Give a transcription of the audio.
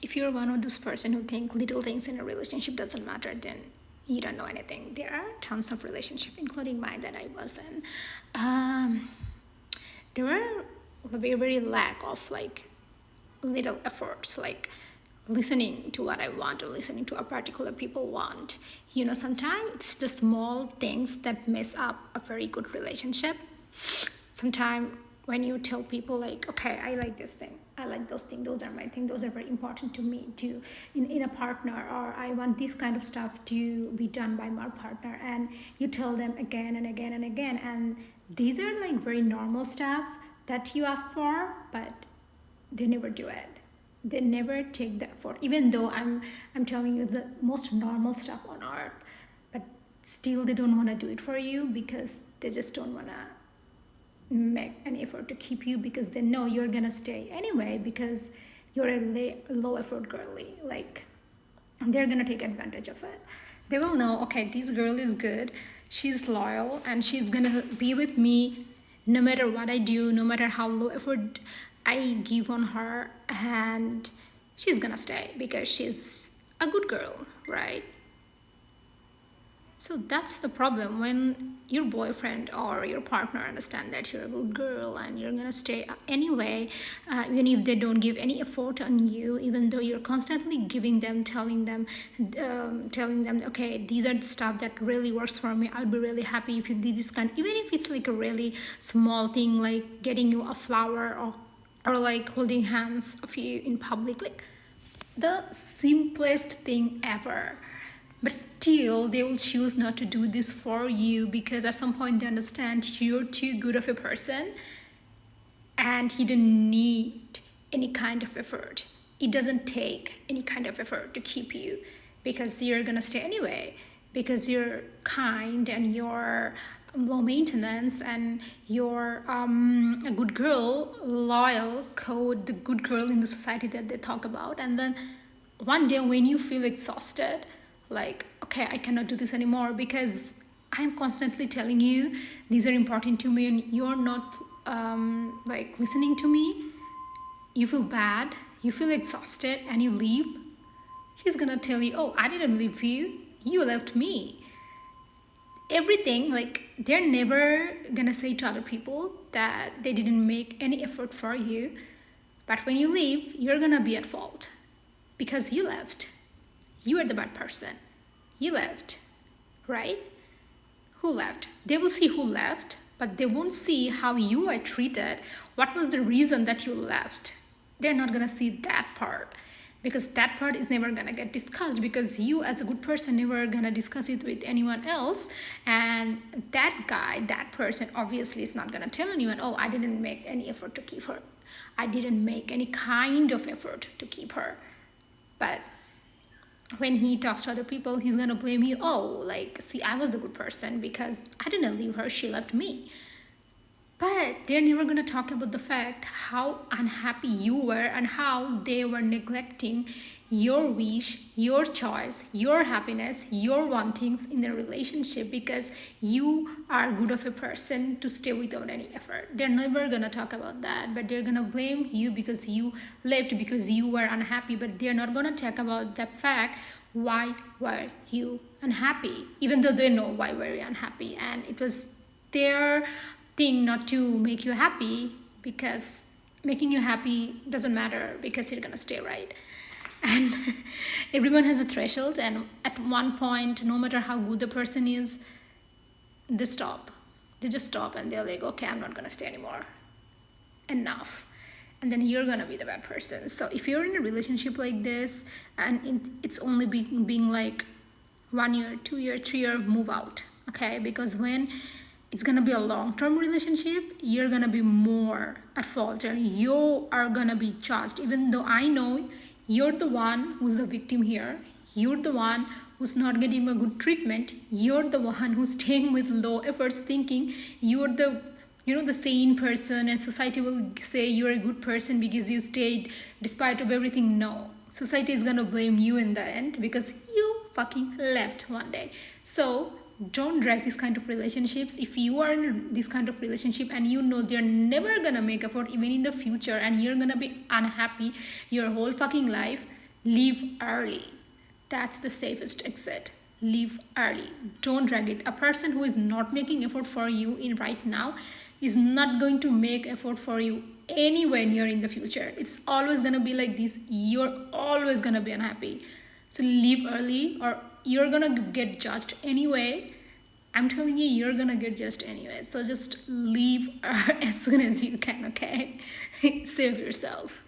if you're one of those person who think little things in a relationship doesn't matter, then you don't know anything. There are tons of relationship, including mine, that I was in. There were a very lack of like little efforts, like listening to what I want or listening to a particular people want. Sometimes it's the small things that mess up a very good relationship. Sometimes when you tell people like, okay, I like this thing, I like those things, those are my things, those are very important to me to in a partner, or I want this kind of stuff to be done by my partner, and you tell them again and again and again, and these are like very normal stuff that you ask for, but they never do it. They never take the effort, even though I'm telling you the most normal stuff on earth, but still they don't want to do it for you because they just don't want to make an effort to keep you, because they know you're gonna stay anyway because you're a low effort girly. Like, they're gonna take advantage of it. They will know, okay, this girl is good, she's loyal, and she's gonna be with me no matter what I do, no matter how low effort I give on her, and she's gonna stay because she's a good girl, right? So that's the problem. When your boyfriend or your partner understand that you're a good girl and you're gonna stay anyway, even if they don't give any effort on you, even though you're constantly giving them, telling them, okay, these are the stuff that really works for me. I'd be really happy if you did this kind. Even if it's like a really small thing, like getting you a flower, or like holding hands of you in public, like the simplest thing ever. But still, they will choose not to do this for you because at some point they understand you're too good of a person and you don't need any kind of effort. It doesn't take any kind of effort to keep you because you're gonna stay anyway, because you're kind and you're low maintenance and you're a good girl, loyal, code, the good girl in the society that they talk about. And then one day when you feel exhausted, like, okay, I cannot do this anymore because I'm constantly telling you these are important to me and you're not like listening to me, you feel bad, you feel exhausted, and you leave. He's gonna tell you, oh, I didn't leave you, you left me. Everything, like, they're never gonna say to other people that they didn't make any effort for you, but when you leave, you're gonna be at fault because you left. You are the bad person. You left, right? Who left? They will see who left, but they won't see how you are treated. What was the reason that you left? They're not gonna see that part because that part is never gonna get discussed because you as a good person never gonna discuss it with anyone else. And that guy, that person obviously is not gonna tell anyone, oh, I didn't make any effort to keep her. I didn't make any kind of effort to keep her. But when he talks to other people, he's gonna blame you. Oh, like, see, I was the good person because I didn't leave her, she left me. But they're never gonna talk about the fact how unhappy you were and how they were neglecting your wish, your choice, your happiness, your wantings in the relationship because you are good of a person to stay without any effort. They're never gonna talk about that, but they're gonna blame you because you left, because you were unhappy, but they're not gonna talk about the fact why were you unhappy, even though they know why were you unhappy, and it was their thing not to make you happy, because making you happy doesn't matter because you're gonna stay, right? And everyone has a threshold, and at one point, no matter how good the person is, they stop. They just stop and they're like, okay, I'm not gonna stay anymore. Enough. And then you're gonna be the bad person. So if you're in a relationship like this and it's only being like 1 year, 2 year, 3 year, move out. Okay? Because when it's gonna be a long-term relationship, you're gonna be more at fault and you are gonna be judged, even though I know you're the one who's the victim here. You're the one who's not getting a good treatment. You're the one who's staying with low efforts, thinking you're the sane person, and society will say you're a good person because you stayed despite of everything. No, society is gonna blame you in the end because you fucking left one day. So don't drag this kind of relationships. If you are in this kind of relationship and you know they're never gonna make effort even in the future and you're gonna be unhappy your whole fucking life, Leave early. That's the safest exit. Leave early. Don't drag it. A person who is not making effort for you in right now is not going to make effort for you anywhere near in the future. It's always gonna be like this. You're always gonna be unhappy. So leave early or you're gonna get judged anyway. I'm telling you, you're gonna get judged anyway. So just leave as soon as you can, okay? Save yourself.